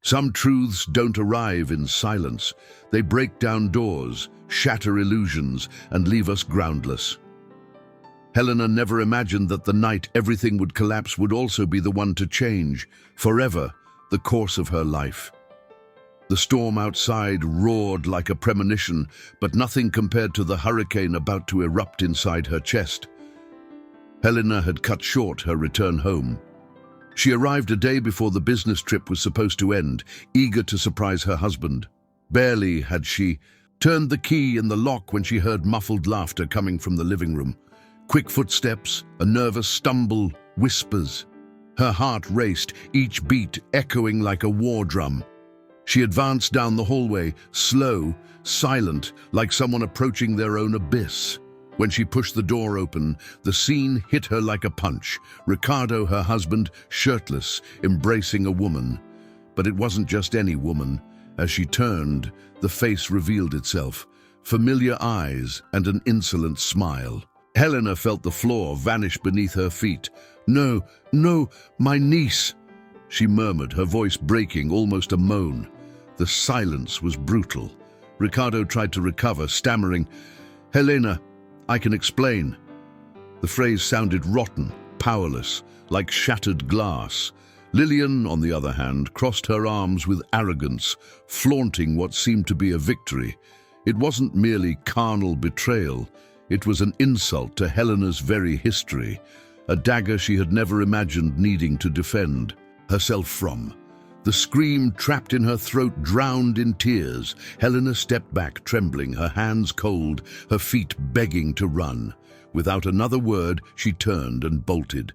Some truths don't arrive in silence. They break down doors, shatter illusions, and leave us groundless. Helena never imagined that the night everything would collapse would also be the one to change, forever, the course of her life. The storm outside roared like a premonition, but nothing compared to the hurricane about to erupt inside her chest. Helena had cut short her return home. She arrived a day before the business trip was supposed to end, eager to surprise her husband. Barely had she turned the key in the lock when she heard muffled laughter coming from the living room. Quick footsteps, a nervous stumble, whispers. Her heart raced, each beat echoing like a war drum. She advanced down the hallway, slow, silent, like someone approaching their own abyss. When she pushed the door open, the scene hit her like a punch. Ricardo, her husband, shirtless, embracing a woman. But it wasn't just any woman. As she turned, the face revealed itself. Familiar eyes and an insolent smile. Helena felt the floor vanish beneath her feet. "No, no, my niece," she murmured, her voice breaking, almost a moan. The silence was brutal. Ricardo tried to recover, stammering, "Helena, I can explain." The phrase sounded rotten, powerless, like shattered glass. Lillian, on the other hand, crossed her arms with arrogance, flaunting what seemed to be a victory. It wasn't merely carnal betrayal. It was an insult to Helena's very history, a dagger she had never imagined needing to defend herself from. The scream trapped in her throat drowned in tears. Helena stepped back, trembling, her hands cold, her feet begging to run. Without another word, she turned and bolted.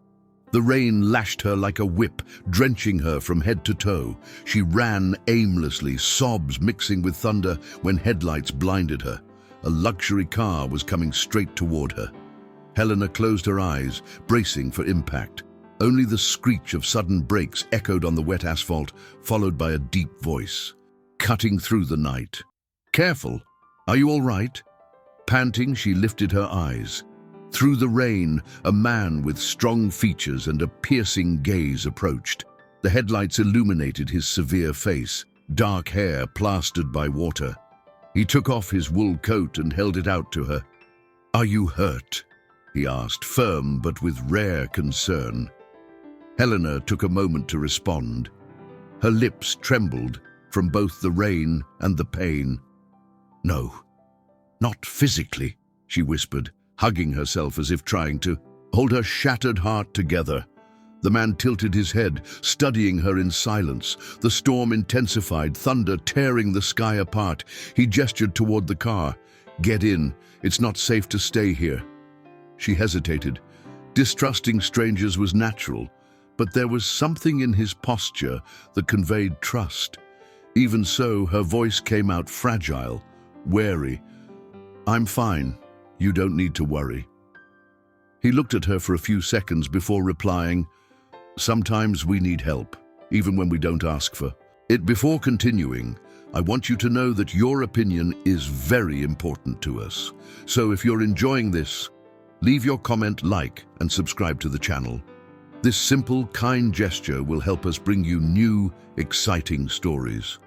The rain lashed her like a whip, drenching her from head to toe. She ran aimlessly, sobs mixing with thunder when headlights blinded her. A luxury car was coming straight toward her. Helena closed her eyes, bracing for impact. Only the screech of sudden brakes echoed on the wet asphalt, followed by a deep voice, cutting through the night. "Careful! Are you all right?" Panting, she lifted her eyes. Through the rain, a man with strong features and a piercing gaze approached. The headlights illuminated his severe face, dark hair plastered by water. He took off his wool coat and held it out to her. "Are you hurt?" he asked, firm but with rare concern. Helena took a moment to respond. Her lips trembled from both the rain and the pain. "No, not physically," she whispered, hugging herself as if trying to hold her shattered heart together. The man tilted his head, studying her in silence. The storm intensified, thunder tearing the sky apart. He gestured toward the car. "Get in. It's not safe to stay here." She hesitated. Distrusting strangers was natural, but there was something in his posture that conveyed trust. Even so, her voice came out fragile, wary. "I'm fine. You don't need to worry." He looked at her for a few seconds before replying, "Sometimes we need help, even when we don't ask for it." Before continuing, I want you to know that your opinion is very important to us. So if you're enjoying this, leave your comment, like, and subscribe to the channel. This simple, kind gesture will help us bring you new, exciting stories.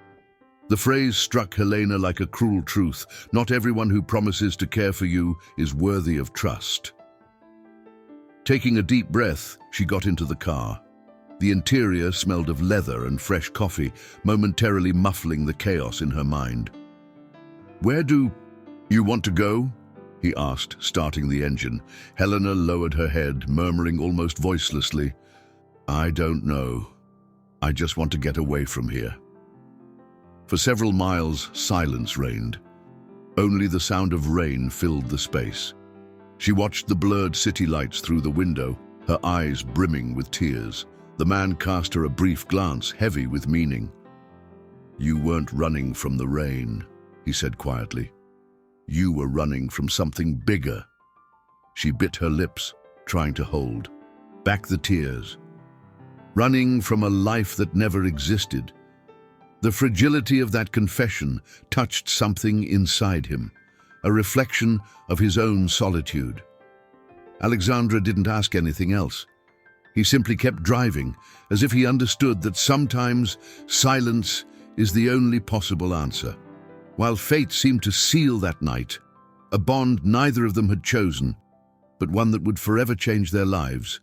The phrase struck Helena like a cruel truth. Not everyone who promises to care for you is worthy of trust. Taking a deep breath, she got into the car. The interior smelled of leather and fresh coffee, momentarily muffling the chaos in her mind. "Where do you want to go?" he asked, starting the engine. Helena lowered her head, murmuring almost voicelessly, "I don't know. I just want to get away from here." For several miles, silence reigned. Only the sound of rain filled the space. She watched the blurred city lights through the window, her eyes brimming with tears. The man cast her a brief glance, heavy with meaning. "You weren't running from the rain," he said quietly. "You were running from something bigger." She bit her lips, trying to hold back the tears. Running from a life that never existed. The fragility of that confession touched something inside him, a reflection of his own solitude. Alexandra didn't ask anything else. He simply kept driving, as if he understood that sometimes silence is the only possible answer. While fate seemed to seal that night, a bond neither of them had chosen, but one that would forever change their lives,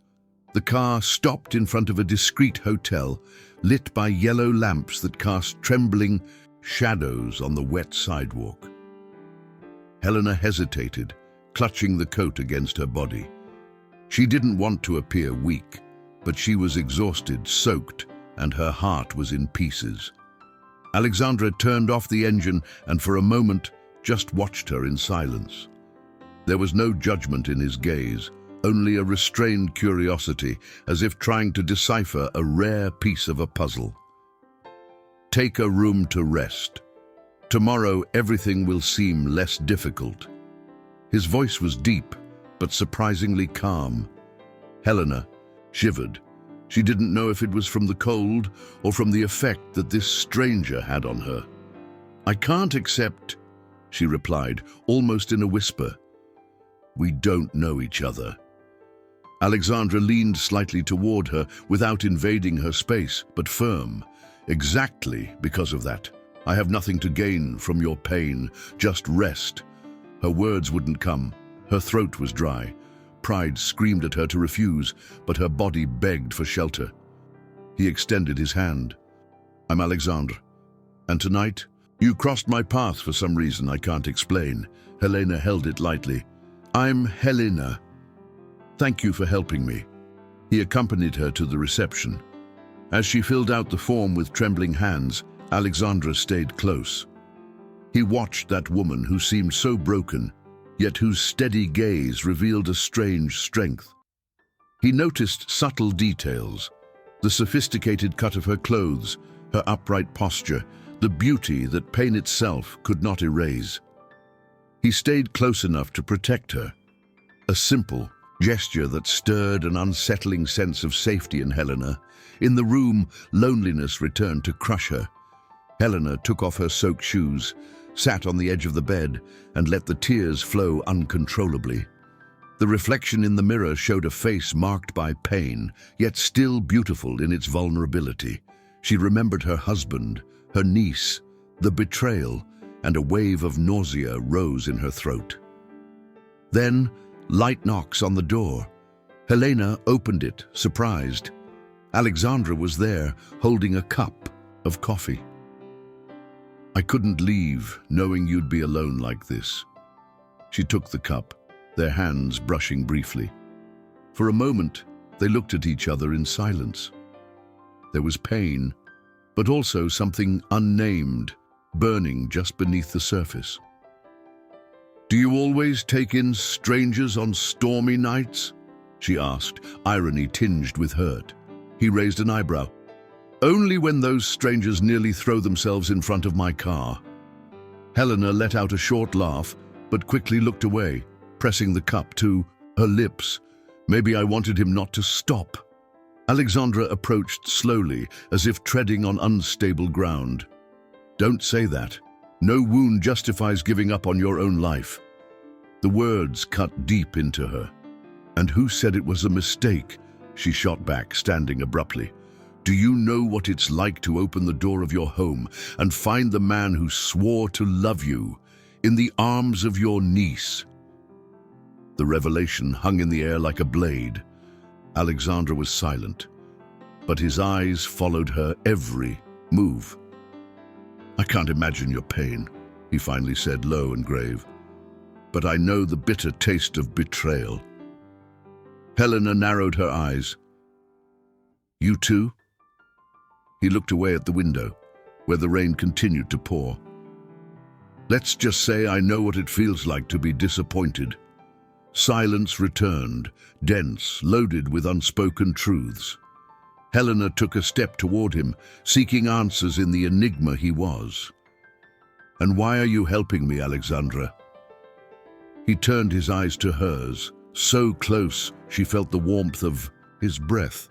the car stopped in front of a discreet hotel, lit by yellow lamps that cast trembling shadows on the wet sidewalk. Helena hesitated, clutching the coat against her body. She didn't want to appear weak, but she was exhausted, soaked, and her heart was in pieces. Alexandra turned off the engine and for a moment just watched her in silence. There was no judgment in his gaze, only a restrained curiosity, as if trying to decipher a rare piece of a puzzle. Take a room to rest. Tomorrow everything will seem less difficult. His voice was deep, but surprisingly calm. Helena shivered. She didn't know if it was from the cold or from the effect that this stranger had on her. "I can't accept," she replied, almost in a whisper. "We don't know each other." Alexandra leaned slightly toward her without invading her space, but firm. "Exactly because of that. I have nothing to gain from your pain, just rest." Her words wouldn't come. Her throat was dry. Pride screamed at her to refuse, but her body begged for shelter. He extended his hand. "I'm Alexandra. And tonight, you crossed my path for some reason I can't explain." Helena held it lightly. "I'm Helena. Thank you for helping me." He accompanied her to the reception. As she filled out the form with trembling hands, Alexandra stayed close. He watched that woman who seemed so broken, yet whose steady gaze revealed a strange strength. He noticed subtle details, the sophisticated cut of her clothes, her upright posture, the beauty that pain itself could not erase. He stayed close enough to protect her, a simple gesture that stirred an unsettling sense of safety in Helena. In the room, loneliness returned to crush her. Helena took off her soaked shoes, sat on the edge of the bed, and let the tears flow uncontrollably. The reflection in the mirror showed a face marked by pain, yet still beautiful in its vulnerability. She remembered her husband, her niece, the betrayal, and a wave of nausea rose in her throat. Then, light knocks on the door. Helena opened it, surprised. Alexandra was there, holding a cup of coffee. "I couldn't leave, knowing you'd be alone like this." She took the cup, their hands brushing briefly. For a moment, they looked at each other in silence. There was pain, but also something unnamed, burning just beneath the surface. "Do you always take in strangers on stormy nights?" she asked, irony tinged with hurt. He raised an eyebrow. "Only when those strangers nearly throw themselves in front of my car." Helena let out a short laugh, but quickly looked away, pressing the cup to her lips. Maybe I wanted him not to stop. Alexandra approached slowly, as if treading on unstable ground. "Don't say that. No wound justifies giving up on your own life." The words cut deep into her. "And who said it was a mistake?" she shot back, standing abruptly. "Do you know what it's like to open the door of your home and find the man who swore to love you in the arms of your niece?" The revelation hung in the air like a blade. Alexandra was silent, but his eyes followed her every move. "I can't imagine your pain," he finally said, low and grave. "But I know the bitter taste of betrayal." Helena narrowed her eyes. "You too?" He looked away at the window, where the rain continued to pour. "Let's just say I know what it feels like to be disappointed." Silence returned, dense, loaded with unspoken truths. Helena took a step toward him, seeking answers in the enigma he was. "And why are you helping me, Alexandra?" He turned his eyes to hers, so close she felt the warmth of his breath.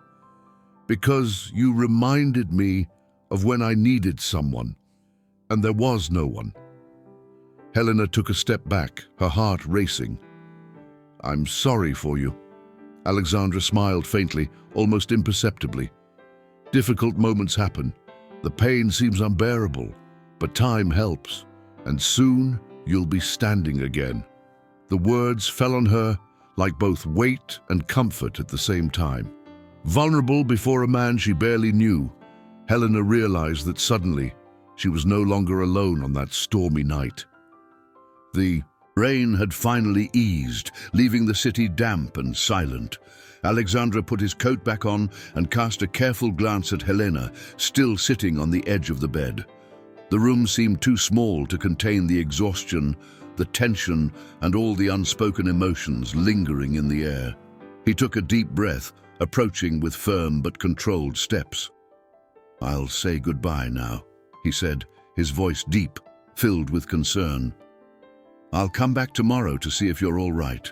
"Because you reminded me of when I needed someone, and there was no one." Helena took a step back, her heart racing. "I'm sorry for you." Alexandra smiled faintly, almost imperceptibly. Difficult moments happen. The pain seems unbearable, but time helps, and soon you'll be standing again. The words fell on her like both weight and comfort at the same time. Vulnerable before a man she barely knew, Helena realized that suddenly she was no longer alone on that stormy night. The rain had finally eased, leaving the city damp and silent. Alexandra put his coat back on and cast a careful glance at Helena, still sitting on the edge of the bed. The room seemed too small to contain the exhaustion, the tension, and all the unspoken emotions lingering in the air. He took a deep breath, approaching with firm but controlled steps. "I'll say goodbye now," he said, his voice deep, filled with concern. "I'll come back tomorrow to see if you're all right."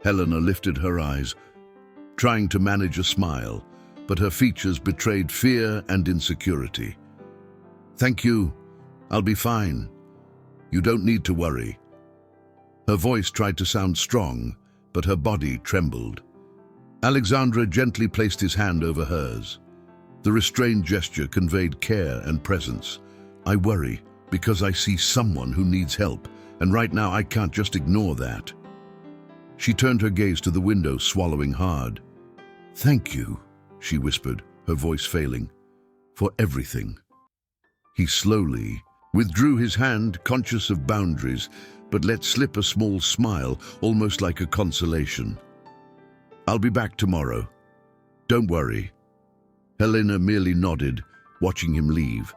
Helena lifted her eyes, trying to manage a smile, but her features betrayed fear and insecurity. "Thank you. I'll be fine. You don't need to worry." Her voice tried to sound strong, but her body trembled. Alexandra gently placed his hand over hers. The restrained gesture conveyed care and presence. "I worry because I see someone who needs help, and right now I can't just ignore that." She turned her gaze to the window, swallowing hard. "Thank you," she whispered, her voice failing, "for everything." He slowly withdrew his hand, conscious of boundaries, but let slip a small smile, almost like a consolation. "I'll be back tomorrow. Don't worry." Helena merely nodded, watching him leave.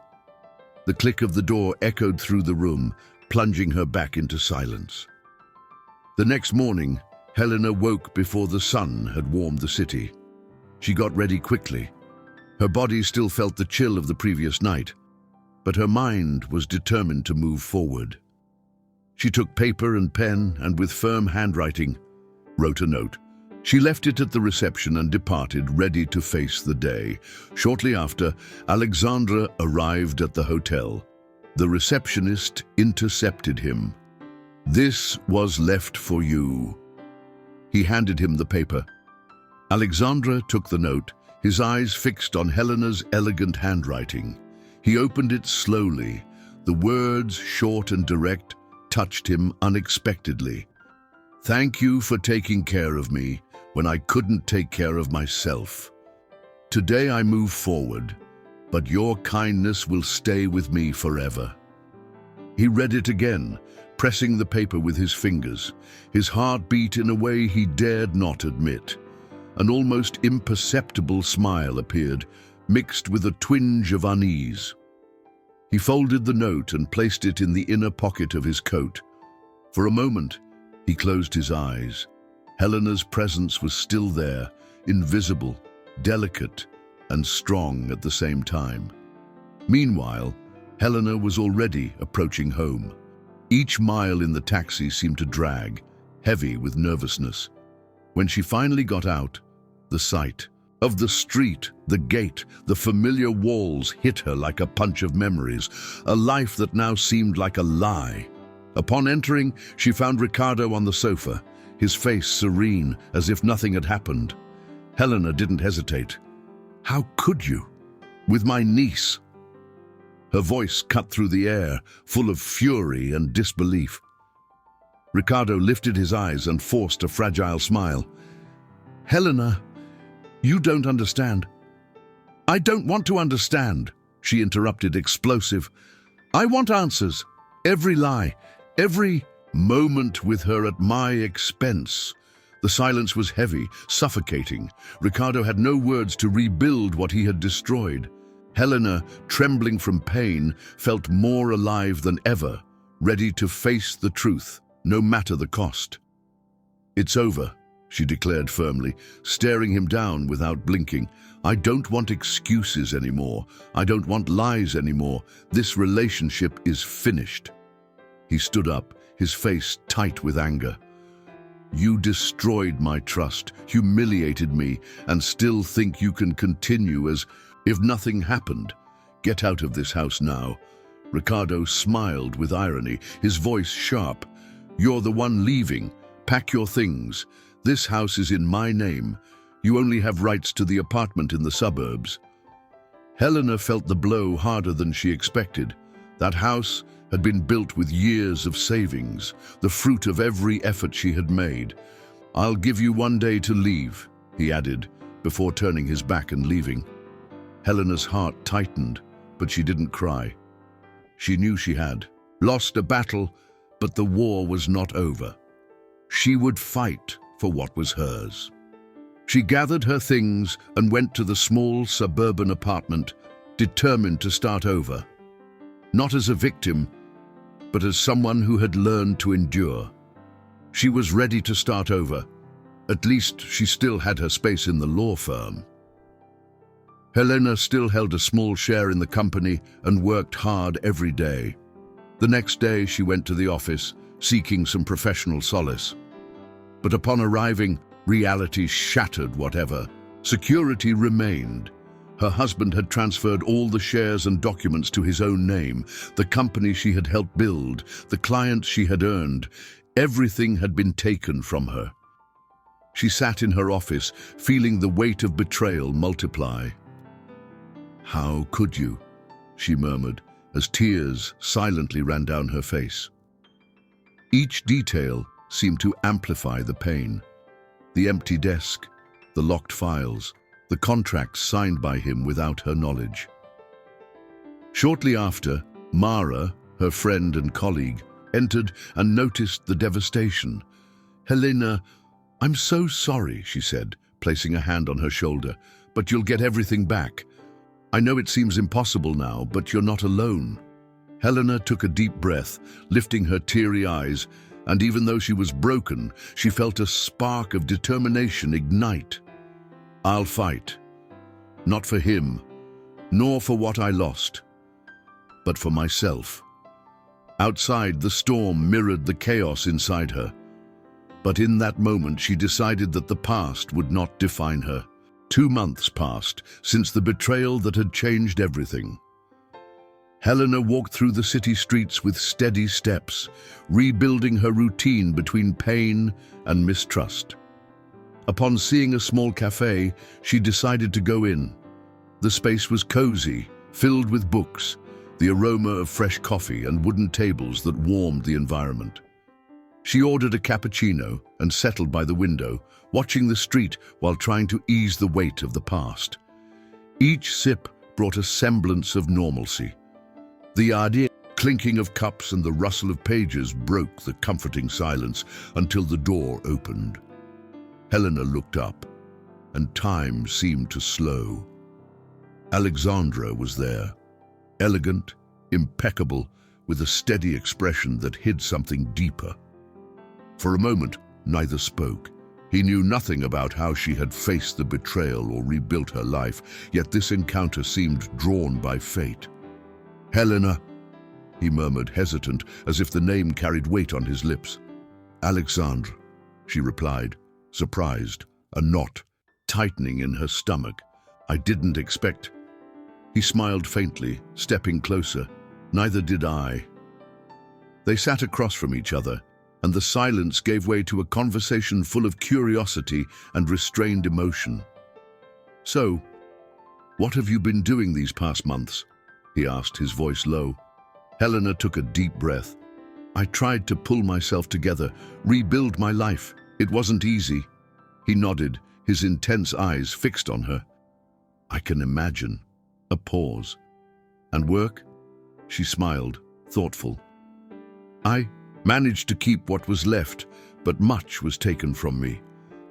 The click of the door echoed through the room, plunging her back into silence. The next morning, Helena woke before the sun had warmed the city. She got ready quickly. Her body still felt the chill of the previous night, but her mind was determined to move forward. She took paper and pen and, with firm handwriting, wrote a note. She left it at the reception and departed, ready to face the day. Shortly after, Alexandra arrived at the hotel. The receptionist intercepted him. "This was left for you." He handed him the paper. Alexandra took the note, his eyes fixed on Helena's elegant handwriting. He opened it slowly. The words, short and direct, touched him unexpectedly. "Thank you for taking care of me when I couldn't take care of myself. Today I move forward, but your kindness will stay with me forever." He read it again, pressing the paper with his fingers. His heart beat in a way he dared not admit. An almost imperceptible smile appeared, mixed with a twinge of unease. He folded the note and placed it in the inner pocket of his coat. For a moment, he closed his eyes. Helena's presence was still there, invisible, delicate, and strong at the same time. Meanwhile, Helena was already approaching home. Each mile in the taxi seemed to drag, heavy with nervousness. When she finally got out, the sight of the street, the gate, the familiar walls hit her like a punch of memories, a life that now seemed like a lie. Upon entering, she found Ricardo on the sofa, his face serene, as if nothing had happened. Helena didn't hesitate. "How could you? With my niece?" Her voice cut through the air, full of fury and disbelief. Ricardo lifted his eyes and forced a fragile smile. "Helena, you don't understand." "I don't want to understand," she interrupted, explosive. "I want answers. Every lie, every moment with her at my expense." The silence was heavy, suffocating. Ricardo had no words to rebuild what he had destroyed. Helena, trembling from pain, felt more alive than ever, ready to face the truth, no matter the cost. "It's over," she declared firmly, staring him down without blinking. "I don't want excuses anymore. I don't want lies anymore. This relationship is finished." He stood up, his face tight with anger. "You destroyed my trust, humiliated me, and still think you can continue as if nothing happened. Get out of this house now." Ricardo smiled with irony, his voice sharp. "You're the one leaving. Pack your things. This house is in my name. You only have rights to the apartment in the suburbs. Helena felt the blow harder than she expected. That house had been built with years of savings, the fruit of every effort she had made. "I'll give you 1 day to leave," he added, before turning his back and leaving. Helena's heart tightened, but she didn't cry. She knew she had lost a battle, but the war was not over. She would fight for what was hers. She gathered her things and went to the small suburban apartment, determined to start over. Not as a victim, but as someone who had learned to endure. She was ready to start over. At least she still had her space in the law firm. Helena still held a small share in the company and worked hard every day. The next day she went to the office, seeking some professional solace. But upon arriving, reality shattered whatever. Security remained. Her husband had transferred all the shares and documents to his own name. The company she had helped build, the clients she had earned, everything had been taken from her. She sat in her office, feeling the weight of betrayal multiply. "How could you?" she murmured, as tears silently ran down her face. Each detail seemed to amplify the pain. The empty desk, the locked files, the contracts signed by him without her knowledge. Shortly after, Mara, her friend and colleague, entered and noticed the devastation. "Helena, I'm so sorry," she said, placing a hand on her shoulder, "but you'll get everything back. I know it seems impossible now, but you're not alone." Helena took a deep breath, lifting her teary eyes, and even though she was broken, she felt a spark of determination ignite. "I'll fight. Not for him, nor for what I lost, but for myself." Outside, the storm mirrored the chaos inside her. But in that moment, she decided that the past would not define her. 2 months passed since the betrayal that had changed everything. Helena walked through the city streets with steady steps, rebuilding her routine between pain and mistrust. Upon seeing a small cafe, she decided to go in. The space was cozy, filled with books, the aroma of fresh coffee and wooden tables that warmed the environment. She ordered a cappuccino and settled by the window, watching the street while trying to ease the weight of the past. Each sip brought a semblance of normalcy. The idea, clinking of cups and the rustle of pages broke the comforting silence until the door opened. Helena looked up, and time seemed to slow. Alexandra was there, elegant, impeccable, with a steady expression that hid something deeper. For a moment, neither spoke. He knew nothing about how she had faced the betrayal or rebuilt her life, yet this encounter seemed drawn by fate. "Helena," he murmured, hesitant, as if the name carried weight on his lips. "Alexandra," she replied, surprised, a knot tightening in her stomach. "I didn't expect—" He smiled faintly, stepping closer. "Neither did I." They sat across from each other, and the silence gave way to a conversation full of curiosity and restrained emotion. "So, what have you been doing these past months?" he asked, his voice low. Helena took a deep breath. "I tried to pull myself together, rebuild my life. It wasn't easy." He nodded, his intense eyes fixed on her. "I can imagine." A pause. "And work?" She smiled, thoughtful. "I managed to keep what was left, but much was taken from me."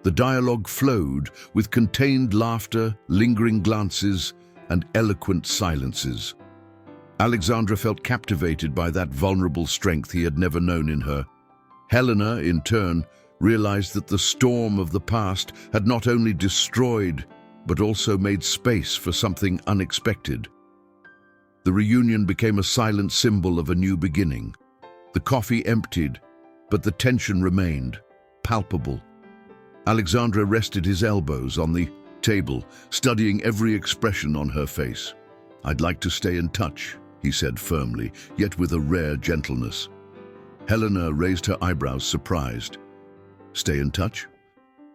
The dialogue flowed with contained laughter, lingering glances, and eloquent silences. Alexandra felt captivated by that vulnerable strength he had never known in her. Helena, in turn, realized that the storm of the past had not only destroyed, but also made space for something unexpected. The reunion became a silent symbol of a new beginning. The coffee emptied, but the tension remained, palpable. Alexandra rested his elbows on the table, studying every expression on her face. "I'd like to stay in touch," he said firmly, yet with a rare gentleness. Helena raised her eyebrows, surprised. "Stay in touch?"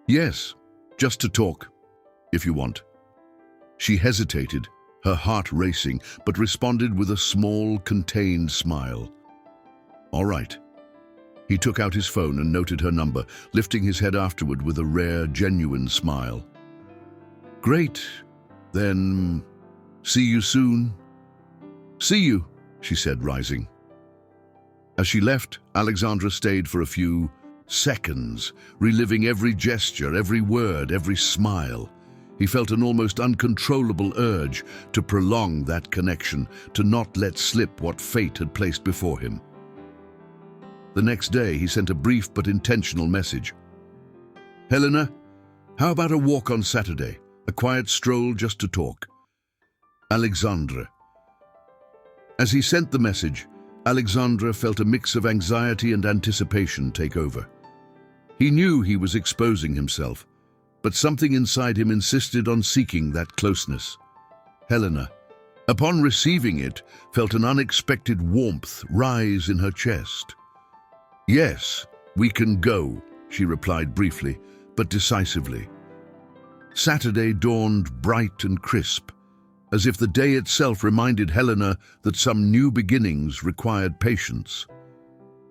Yes, just to talk, if you want. She hesitated, her heart racing, but responded with a small, contained smile. All right. He took out his phone and noted her number, lifting his head afterward with a rare, genuine smile. Great. Then, see you soon. See you, she said, rising. As she left, Alexandra stayed for a few seconds, reliving every gesture, every word, every smile. He felt an almost uncontrollable urge to prolong that connection, to not let slip what fate had placed before him. The next day, he sent a brief but intentional message. Helena, how about a walk on Saturday? A quiet stroll just to talk. Alexandra. As he sent the message, Alexandra felt a mix of anxiety and anticipation take over. He knew he was exposing himself, but something inside him insisted on seeking that closeness. Helena, upon receiving it, felt an unexpected warmth rise in her chest. Yes, we can go, she replied briefly, but decisively. Saturday dawned bright and crisp, as if the day itself reminded Helena that some new beginnings required patience.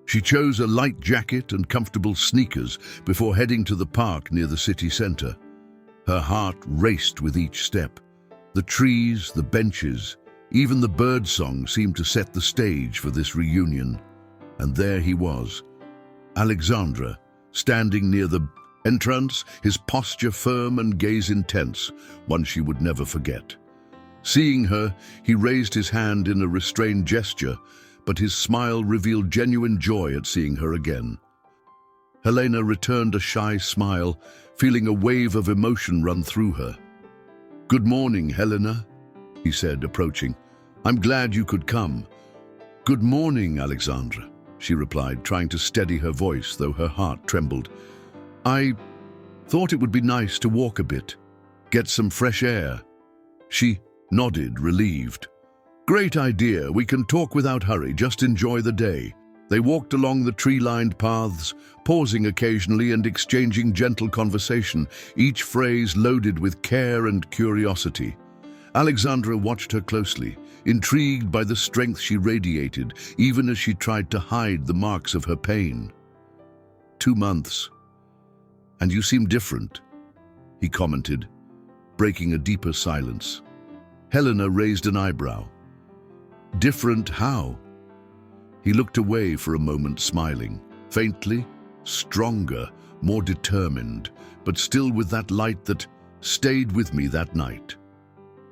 She chose a light jacket and comfortable sneakers before heading to the park near the city center. Her heart raced with each step. The trees, the benches, even the birdsong seemed to set the stage for this reunion. And there he was, Alexandra, standing near the entrance, his posture firm and gaze intense, one she would never forget. Seeing her, he raised his hand in a restrained gesture, but his smile revealed genuine joy at seeing her again. Helena returned a shy smile, feeling a wave of emotion run through her. Good morning, Helena, he said, approaching. I'm glad you could come. Good morning, Alexandra, she replied, trying to steady her voice, though her heart trembled. I thought it would be nice to walk a bit, get some fresh air. She nodded, relieved. Great idea. We can talk without hurry, just enjoy the day. They walked along the tree-lined paths, pausing occasionally and exchanging gentle conversation, each phrase loaded with care and curiosity. Alexandra watched her closely, intrigued by the strength she radiated, even as she tried to hide the marks of her pain. 2 months. And you seem different, he commented, breaking a deeper silence. Helena raised an eyebrow. Different how? He looked away for a moment, smiling, faintly, stronger, more determined, but still with that light that stayed with me that night.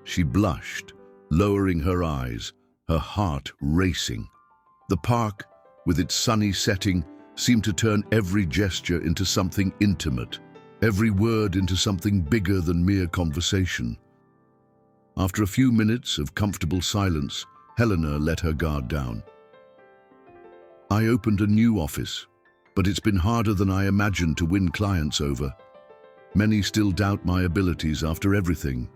She blushed, lowering her eyes, her heart racing. The park, with its sunny setting, seemed to turn every gesture into something intimate, every word into something bigger than mere conversation. After a few minutes of comfortable silence, Helena let her guard down. I opened a new office, but it's been harder than I imagined to win clients over. Many still doubt my abilities after everything.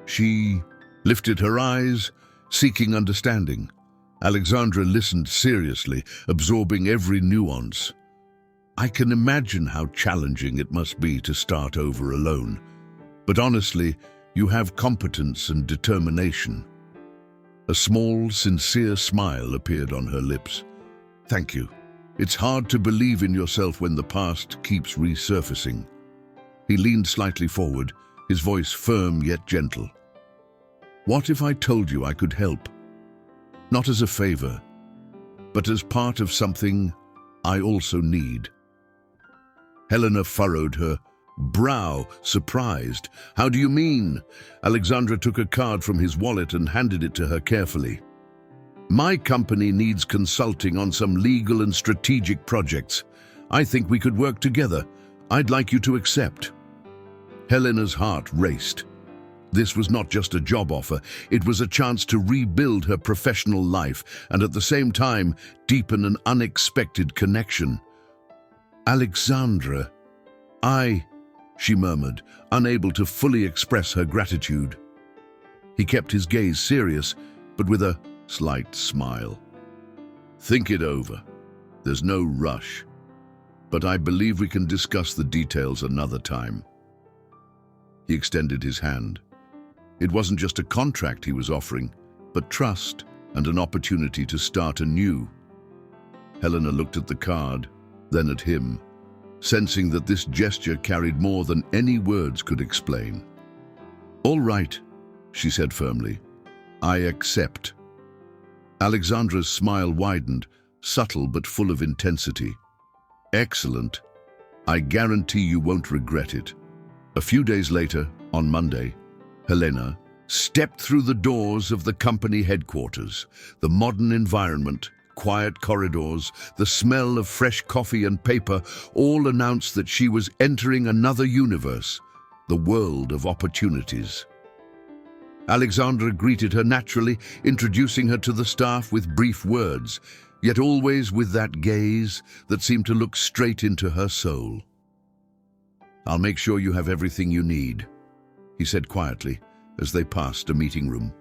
She lifted her eyes, seeking understanding. Alexandra listened seriously, absorbing every nuance. I can imagine how challenging it must be to start over alone. But honestly, you have competence and determination. A small, sincere smile appeared on her lips. Thank you. It's hard to believe in yourself when the past keeps resurfacing. He leaned slightly forward, his voice firm yet gentle. What if I told you I could help? Not as a favor, but as part of something I also need. Helena furrowed her brow, surprised. How do you mean? Alexandra took a card from his wallet and handed it to her carefully. My company needs consulting on some legal and strategic projects. I think we could work together. I'd like you to accept. Helena's heart raced. This was not just a job offer, it was a chance to rebuild her professional life and at the same time deepen an unexpected connection. Alexandra, she murmured, unable to fully express her gratitude. He kept his gaze serious, but with a slight smile. Think it over. There's no rush. but I believe we can discuss the details another time. He extended his hand. It wasn't just a contract he was offering, but trust and an opportunity to start anew. Helena looked at the card, then at him, sensing that this gesture carried more than any words could explain. "All right," she said firmly. "I accept." Alexandra's smile widened, subtle but full of intensity. "Excellent. I guarantee you won't regret it." A few days later, on Monday, Helena stepped through the doors of the company headquarters. The modern environment, quiet corridors, the smell of fresh coffee and paper all announced that she was entering another universe, the world of opportunities. Alexandra greeted her naturally, introducing her to the staff with brief words, yet always with that gaze that seemed to look straight into her soul. "I'll make sure you have everything you need," he said quietly as they passed a meeting room.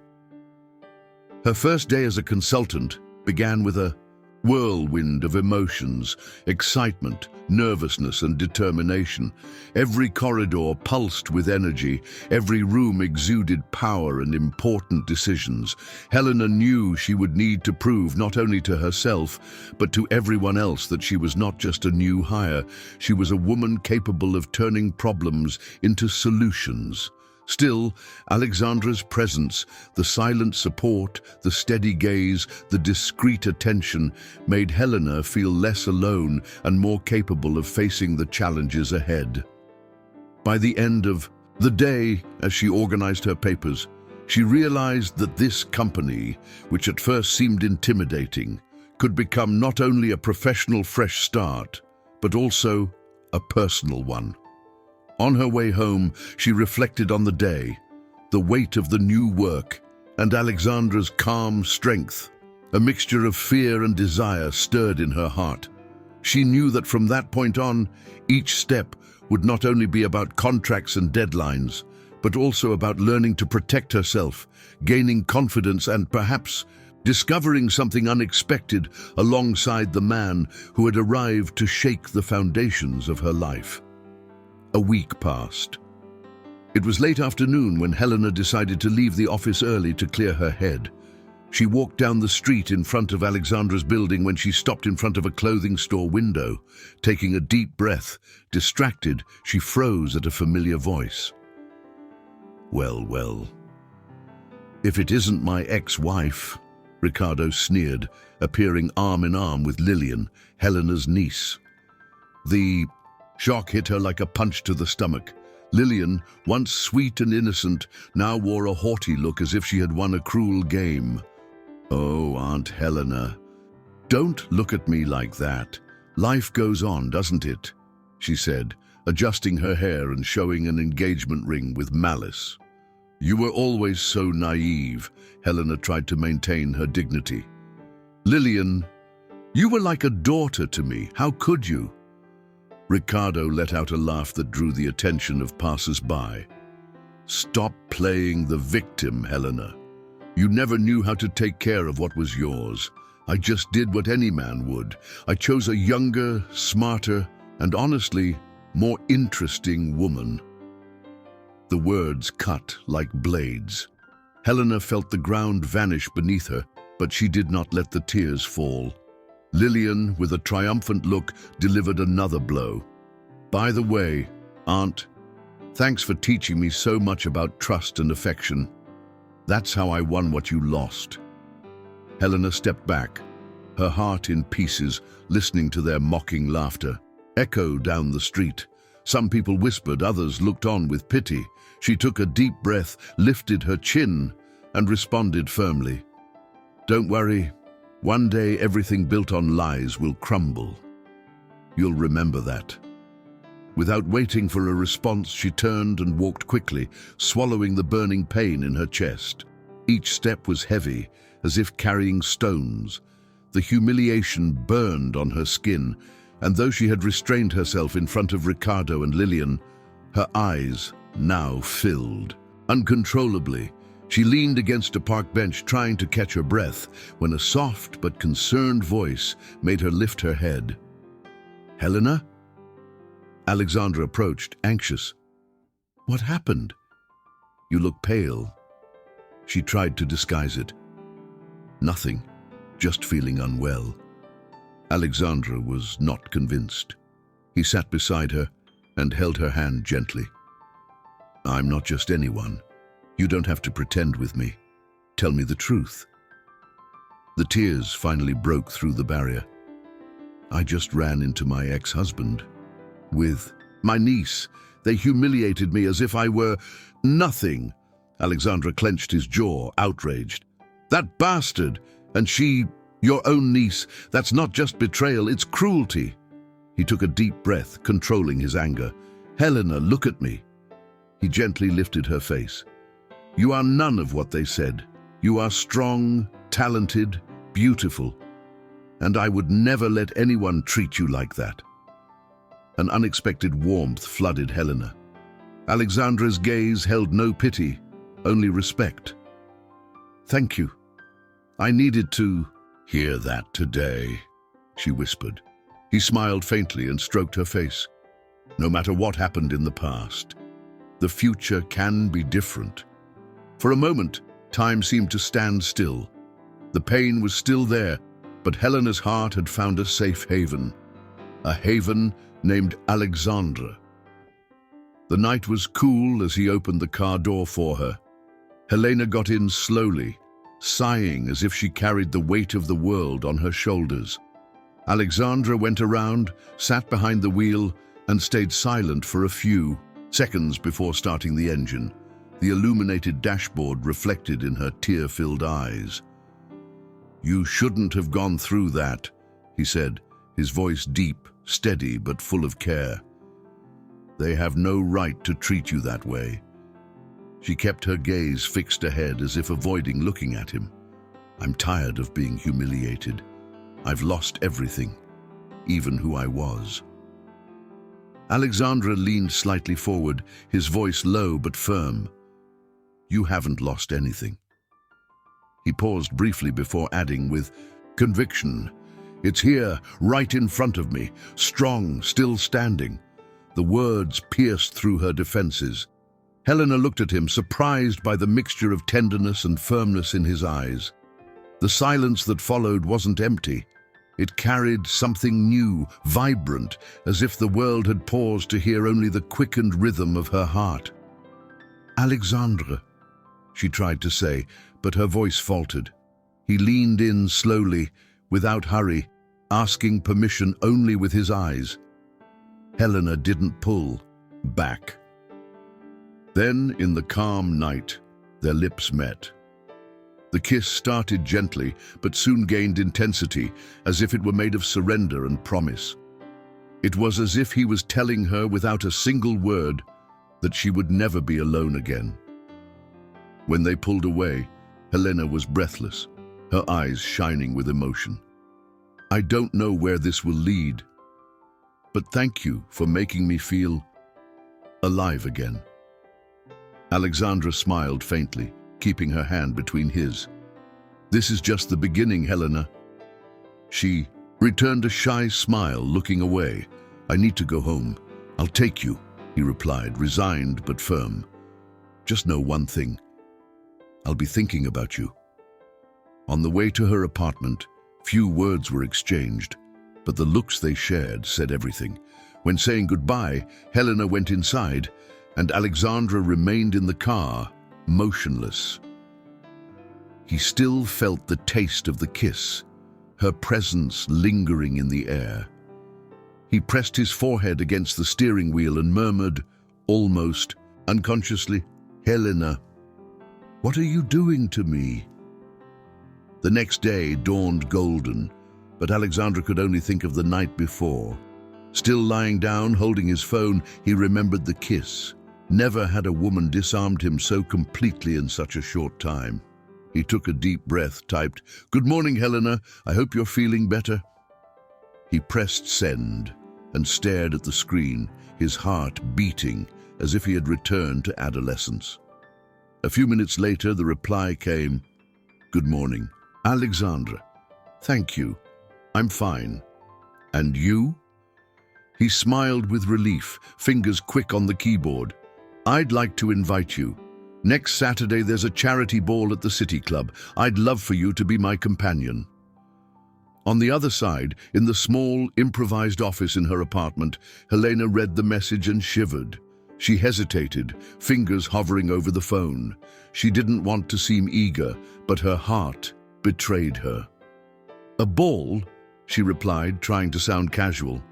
Her first day as a consultant began with a whirlwind of emotions, excitement, nervousness, and determination. Every corridor pulsed with energy, every room exuded power and important decisions. Helena knew she would need to prove not only to herself, but to everyone else that she was not just a new hire. She was a woman capable of turning problems into solutions. Still, Alexandra's presence, the silent support, the steady gaze, the discreet attention, made Helena feel less alone and more capable of facing the challenges ahead. By the end of the day, as she organized her papers, she realized that this company, which at first seemed intimidating, could become not only a professional fresh start, but also a personal one. On her way home, she reflected on the day, the weight of the new work, and Alexandra's calm strength. A mixture of fear and desire stirred in her heart. She knew that from that point on, each step would not only be about contracts and deadlines, but also about learning to protect herself, gaining confidence, and perhaps discovering something unexpected alongside the man who had arrived to shake the foundations of her life. A week passed. It was late afternoon when Helena decided to leave the office early to clear her head. She walked down the street in front of Alexandra's building when she stopped in front of a clothing store window. Taking a deep breath, distracted, she froze at a familiar voice. Well, if it isn't my ex-wife," Ricardo sneered, appearing arm in arm with Lillian, Helena's niece. The shock hit her like a punch to the stomach. Lillian, once sweet and innocent, now wore a haughty look as if she had won a cruel game. "Oh, Aunt Helena, don't look at me like that. Life goes on, doesn't it?" she said, adjusting her hair and showing an engagement ring with malice. "You were always so naive," Helena tried to maintain her dignity. "Lillian, you were like a daughter to me. How could you?" Ricardo let out a laugh that drew the attention of passers-by. "Stop playing the victim, Helena. You never knew how to take care of what was yours. I just did what any man would. I chose a younger, smarter, and honestly, more interesting woman." The words cut like blades. Helena felt the ground vanish beneath her, but she did not let the tears fall. Lillian, with a triumphant look, delivered another blow. "By the way, Aunt, thanks for teaching me so much about trust and affection. That's how I won what you lost." Helena stepped back, her heart in pieces, listening to their mocking laughter. Echo down the street. Some people whispered, others looked on with pity. She took a deep breath, lifted her chin, and responded firmly. "Don't worry. One day everything built on lies will crumble. You'll remember that." Without waiting for a response, she turned and walked quickly, swallowing the burning pain in her chest. Each step was heavy, as if carrying stones. The humiliation burned on her skin, and though she had restrained herself in front of Ricardo and Lillian, her eyes now filled. Uncontrollably, she leaned against a park bench trying to catch her breath when a soft but concerned voice made her lift her head. "Helena?" Alexandra approached, anxious. What happened? You look pale. She tried to disguise it. Nothing, just feeling unwell. Alexandra was not convinced. He sat beside her and held her hand gently. I'm not just anyone. You don't have to pretend with me. Tell me the truth. The tears finally broke through the barrier. I just ran into my ex-husband. With my niece. They humiliated me as if I were nothing. Alexandra clenched his jaw, outraged. That bastard! And she, your own niece, that's not just betrayal, it's cruelty. He took a deep breath, controlling his anger. Helena, look at me. He gently lifted her face. You are none of what they said. You are strong, talented, beautiful. And I would never let anyone treat you like that. An unexpected warmth flooded Helena. Alexandra's gaze held no pity, only respect. Thank you. I needed to hear that today, she whispered. He smiled faintly and stroked her face. No matter what happened in the past, the future can be different. For a moment, time seemed to stand still. The pain was still there, but Helena's heart had found a safe haven. A haven named Alexandra. The night was cool as he opened the car door for her. Helena got in slowly, sighing as if she carried the weight of the world on her shoulders. Alexandra went around, sat behind the wheel, and stayed silent for a few seconds before starting the engine. The illuminated dashboard reflected in her tear-filled eyes. You shouldn't have gone through that, he said, his voice deep, steady but full of care. They have no right to treat you that way. She kept her gaze fixed ahead as if avoiding looking at him. I'm tired of being humiliated. I've lost everything, even who I was. Alexandra leaned slightly forward, his voice low but firm. You haven't lost anything. He paused briefly before adding with conviction, it's here, right in front of me, strong, still standing. The words pierced through her defenses. Helena looked at him, surprised by the mixture of tenderness and firmness in his eyes. The silence that followed wasn't empty. It carried something new, vibrant, as if the world had paused to hear only the quickened rhythm of her heart. Alexandra, she tried to say, but her voice faltered. He leaned in slowly, without hurry, asking permission only with his eyes. Helena didn't pull back. Then, in the calm night, their lips met. The kiss started gently, but soon gained intensity, as if it were made of surrender and promise. It was as if he was telling her without a single word that she would never be alone again. When they pulled away, Helena was breathless, her eyes shining with emotion. I don't know where this will lead, but thank you for making me feel alive again. Alexandra smiled faintly, keeping her hand between his. This is just the beginning, Helena. She returned a shy smile, looking away. I need to go home. I'll take you, he replied, resigned but firm. Just know one thing. I'll be thinking about you. On the way to her apartment, few words were exchanged, but the looks they shared said everything. When saying goodbye, Helena went inside, and Alexandra remained in the car, motionless. He still felt the taste of the kiss, her presence lingering in the air. He pressed his forehead against the steering wheel and murmured, almost unconsciously, Helena, what are you doing to me? The next day dawned golden, but Alexandra could only think of the night before. Still lying down, holding his phone, he remembered the kiss. Never had a woman disarmed him so completely in such a short time. He took a deep breath, typed, Good morning, Helena. I hope you're feeling better. He pressed send and stared at the screen, his heart beating as if he had returned to adolescence. A few minutes later, the reply came, Good morning, Alexandra. Thank you. I'm fine. And you? He smiled with relief, fingers quick on the keyboard. "I'd like to invite you. Next Saturday there's a charity ball at the City Club. I'd love for you to be my companion." On the other side, in the small, improvised office in her apartment, Helena read the message and shivered. She hesitated, fingers hovering over the phone. She didn't want to seem eager, but her heart betrayed her. "A ball?" she replied, trying to sound casual.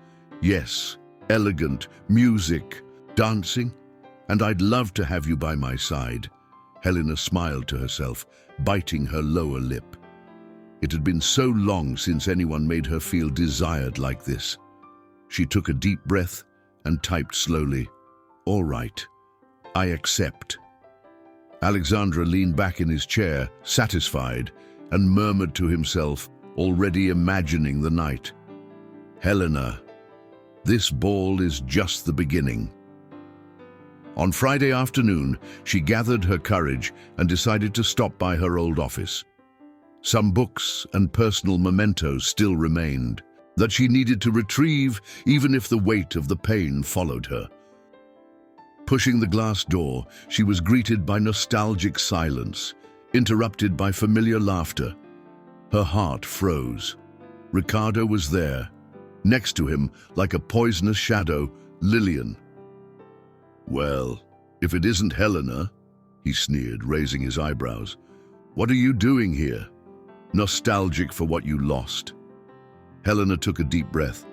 "Yes, elegant, music, dancing, and I'd love to have you by my side." Helena smiled to herself, biting her lower lip. It had been so long since anyone made her feel desired like this. She took a deep breath and typed slowly, "All right, I accept." Alexandra leaned back in his chair, satisfied, and murmured to himself, already imagining the night. "Helena, this ball is just the beginning." On Friday afternoon, she gathered her courage and decided to stop by her old office. Some books and personal mementos still remained, that she needed to retrieve even if the weight of the pain followed her. Pushing the glass door, she was greeted by nostalgic silence, interrupted by familiar laughter. Her heart froze. Ricardo was there. Next to him, like a poisonous shadow, Lillian. "Well, if it isn't Helena," he sneered, raising his eyebrows. "What are you doing here? Nostalgic for what you lost?" Helena took a deep breath.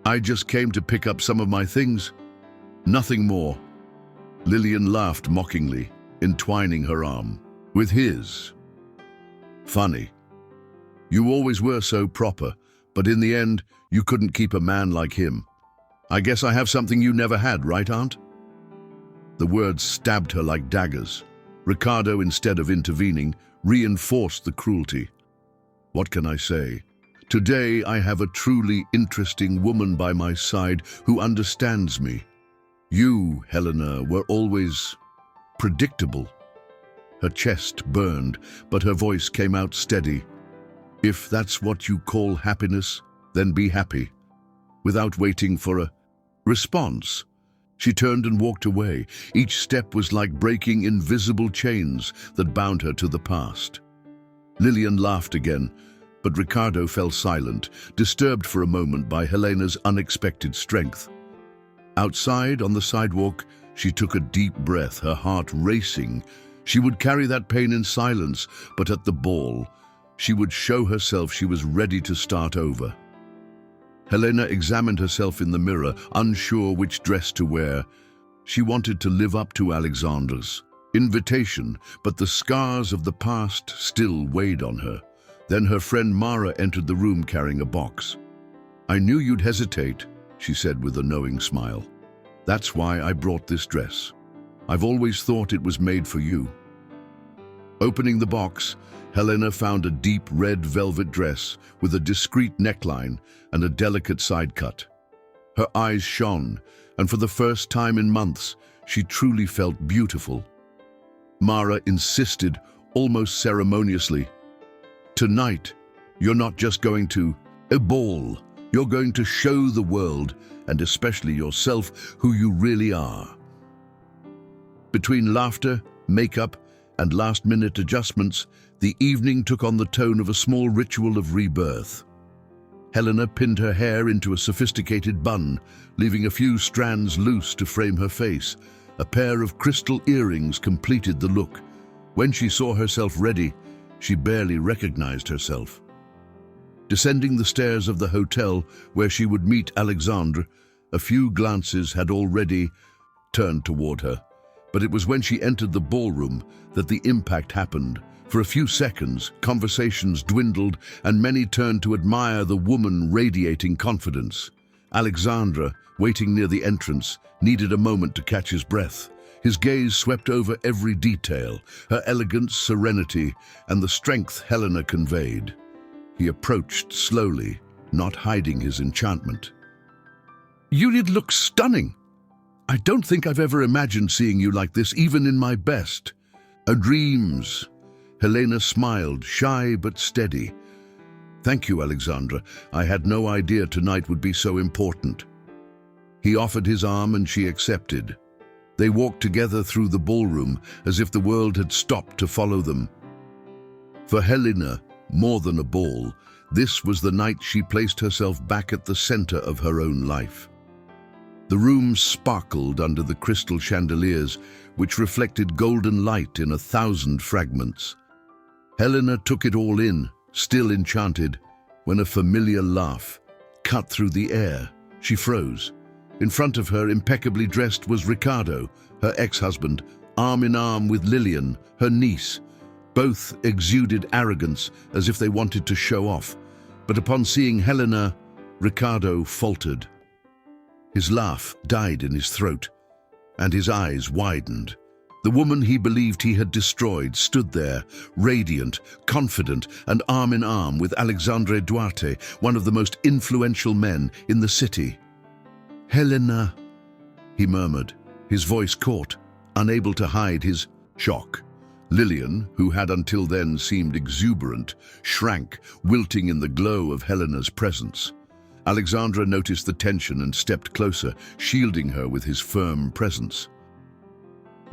"I just came to pick up some of my things. Nothing more." Lillian laughed mockingly, entwining her arm with his. "Funny. You always were so proper, but in the end, you couldn't keep a man like him. I guess I have something you never had, right, Aunt?" The words stabbed her like daggers. Ricardo, instead of intervening, reinforced the cruelty. "What can I say? Today I have a truly interesting woman by my side who understands me. You, Helena, were always predictable." Her chest burned, but her voice came out steady. "If that's what you call happiness, then be happy." Without waiting for a response, she turned and walked away. Each step was like breaking invisible chains that bound her to the past. Lillian laughed again, but Ricardo fell silent, disturbed for a moment by Helena's unexpected strength. Outside, on the sidewalk, she took a deep breath, her heart racing. She would carry that pain in silence, but at the ball, she would show herself she was ready to start over. Helena examined herself in the mirror, unsure which dress to wear. She wanted to live up to Alexandra's invitation, but the scars of the past still weighed on her. Then her friend Mara entered the room carrying a box. "I knew you'd hesitate," she said with a knowing smile. "That's why I brought this dress. I've always thought it was made for you." Opening the box, Helena found a deep red velvet dress with a discreet neckline and a delicate side cut. Her eyes shone, and for the first time in months, she truly felt beautiful. Mara insisted, almost ceremoniously, "Tonight, you're not just going to a ball. You're going to show the world, and especially yourself, who you really are." Between laughter, makeup, and last-minute adjustments, the evening took on the tone of a small ritual of rebirth. Helena pinned her hair into a sophisticated bun, leaving a few strands loose to frame her face. A pair of crystal earrings completed the look. When she saw herself ready, she barely recognized herself. Descending the stairs of the hotel where she would meet Alexandre, a few glances had already turned toward her. But it was when she entered the ballroom that the impact happened. For a few seconds, conversations dwindled and many turned to admire the woman radiating confidence. Alexandre, waiting near the entrance, needed a moment to catch his breath. His gaze swept over every detail, her elegance, serenity, and the strength Helena conveyed. He approached slowly, not hiding his enchantment. "You did look stunning. I don't think I've ever imagined seeing you like this, even in my best." "A dreams." Helena smiled, shy but steady. "Thank you, Alexandra. I had no idea tonight would be so important." He offered his arm and she accepted. They walked together through the ballroom as if the world had stopped to follow them. For Helena, more than a ball, this was the night she placed herself back at the center of her own life. The room sparkled under the crystal chandeliers, which reflected golden light in 1,000 fragments. Helena took it all in, still enchanted, when a familiar laugh cut through the air. She froze. In front of her, impeccably dressed, was Ricardo, her ex-husband, arm in arm with Lillian, her niece. Both exuded arrogance, as if they wanted to show off. But upon seeing Helena, Ricardo faltered. His laugh died in his throat, and his eyes widened. The woman he believed he had destroyed stood there, radiant, confident, and arm in arm with Alexandre Duarte, one of the most influential men in the city. "Helena," he murmured, his voice caught, unable to hide his shock. Lillian, who had until then seemed exuberant, shrank, wilting in the glow of Helena's presence. Alexandra noticed the tension and stepped closer, shielding her with his firm presence.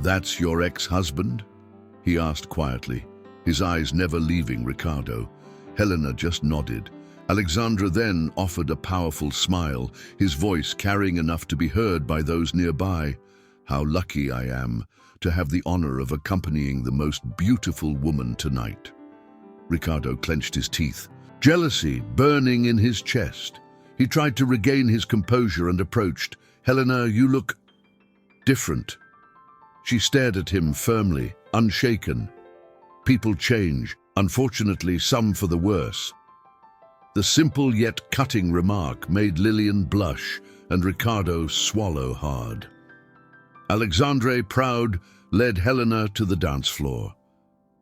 "That's your ex-husband?" he asked quietly, his eyes never leaving Ricardo. Helena just nodded. Alexandra then offered a powerful smile, his voice carrying enough to be heard by those nearby. "How lucky I am to have the honor of accompanying the most beautiful woman tonight." Ricardo clenched his teeth, jealousy burning in his chest. He tried to regain his composure and approached. "Helena, you look different." She stared at him firmly, unshaken. People change, unfortunately some for the worse. The simple yet cutting remark made Lillian blush and Ricardo swallow hard. Alexandre, proud, led Helena to the dance floor.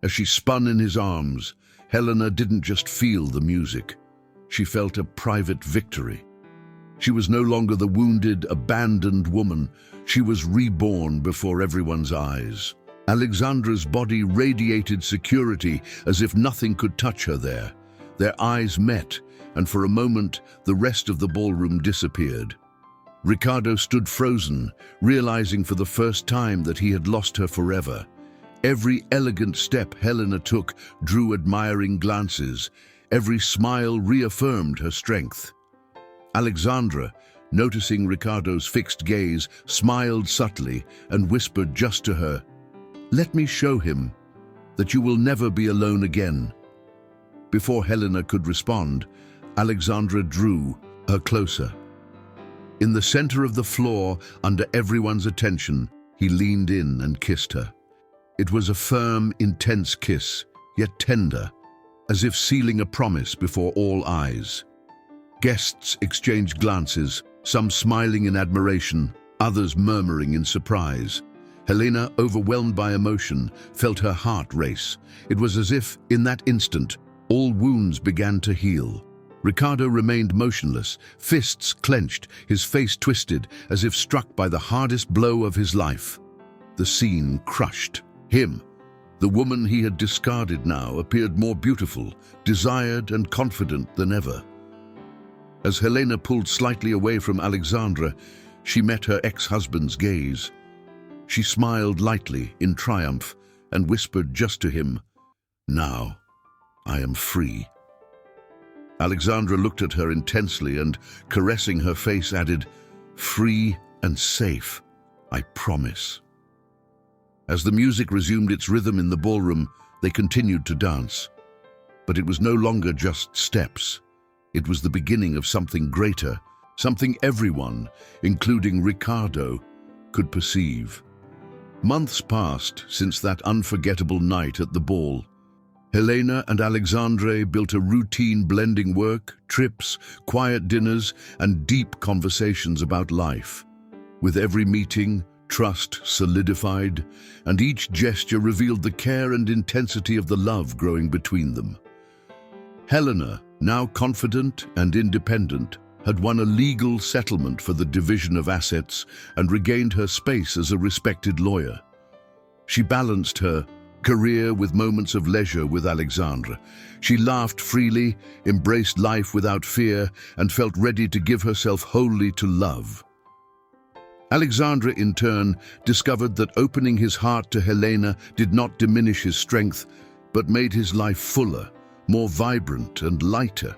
As she spun in his arms, Helena didn't just feel the music. She felt a private victory. She was no longer the wounded, abandoned woman. She was reborn before everyone's eyes. Alexandra's body radiated security as if nothing could touch her there. Their eyes met, and for a moment, the rest of the ballroom disappeared. Ricardo stood frozen, realizing for the first time that he had lost her forever. Every elegant step Helena took drew admiring glances. Every smile reaffirmed her strength. Alexandra, noticing Ricardo's fixed gaze, smiled subtly and whispered just to her, "Let me show him that you will never be alone again." Before Helena could respond, Alexandra drew her closer. In the center of the floor, under everyone's attention, he leaned in and kissed her. It was a firm, intense kiss, yet tender, as if sealing a promise before all eyes. Guests exchanged glances, some smiling in admiration, others murmuring in surprise. Helena, overwhelmed by emotion, felt her heart race. It was as if, in that instant, all wounds began to heal. Ricardo remained motionless, fists clenched, his face twisted, as if struck by the hardest blow of his life. The scene crushed him. The woman he had discarded now appeared more beautiful, desired and confident than ever. As Helena pulled slightly away from Alexandra, she met her ex-husband's gaze. She smiled lightly in triumph and whispered just to him, "Now I am free." Alexandra looked at her intensely and, caressing her face, added, "Free and safe, I promise." As the music resumed its rhythm in the ballroom, they continued to dance. But it was no longer just steps. It was the beginning of something greater, something everyone, including Ricardo, could perceive. Months passed since that unforgettable night at the ball. Helena and Alexandre built a routine blending work, trips, quiet dinners, and deep conversations about life. With every meeting, trust solidified, and each gesture revealed the care and intensity of the love growing between them. Helena, now confident and independent, had won a legal settlement for the division of assets and regained her space as a respected lawyer. She balanced her career with moments of leisure with Alexandra. She laughed freely, embraced life without fear, and felt ready to give herself wholly to love. Alexandra, in turn, discovered that opening his heart to Helena did not diminish his strength, but made his life fuller, more vibrant and lighter.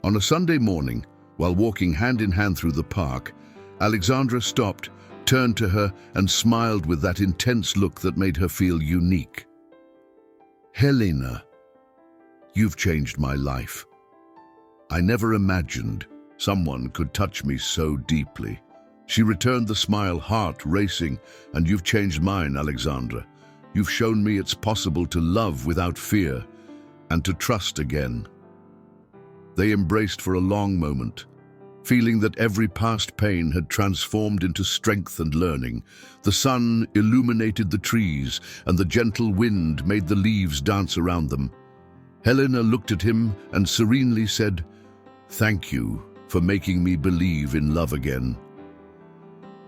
On a Sunday morning, while walking hand in hand through the park, Alexandra stopped, turned to her, and smiled with that intense look that made her feel unique. "Helena, you've changed my life. I never imagined someone could touch me so deeply." She returned the smile, heart racing. "And you've changed mine, Alexandra. You've shown me it's possible to love without fear and to trust again." They embraced for a long moment, feeling that every past pain had transformed into strength and learning. The sun illuminated the trees, and the gentle wind made the leaves dance around them. Helena looked at him and serenely said, "Thank you for making me believe in love again."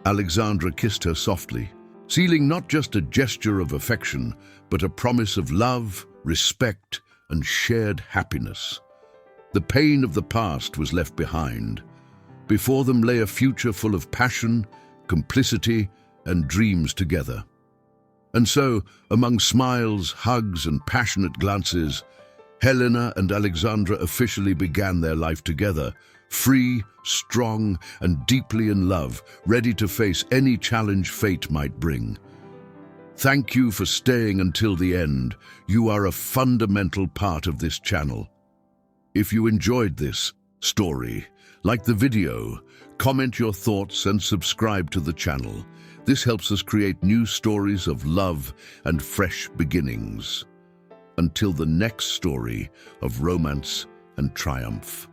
Alexandra kissed her softly, sealing not just a gesture of affection, but a promise of love, respect, and shared happiness. The pain of the past was left behind. Before them lay a future full of passion, complicity, and dreams together. And so, among smiles, hugs, and passionate glances, Helena and Alexandra officially began their life together, free, strong, and deeply in love, ready to face any challenge fate might bring. Thank you for staying until the end. You are a fundamental part of this channel. If you enjoyed this story, like the video, comment your thoughts and subscribe to the channel. This helps us create new stories of love and fresh beginnings. Until the next story of romance and triumph.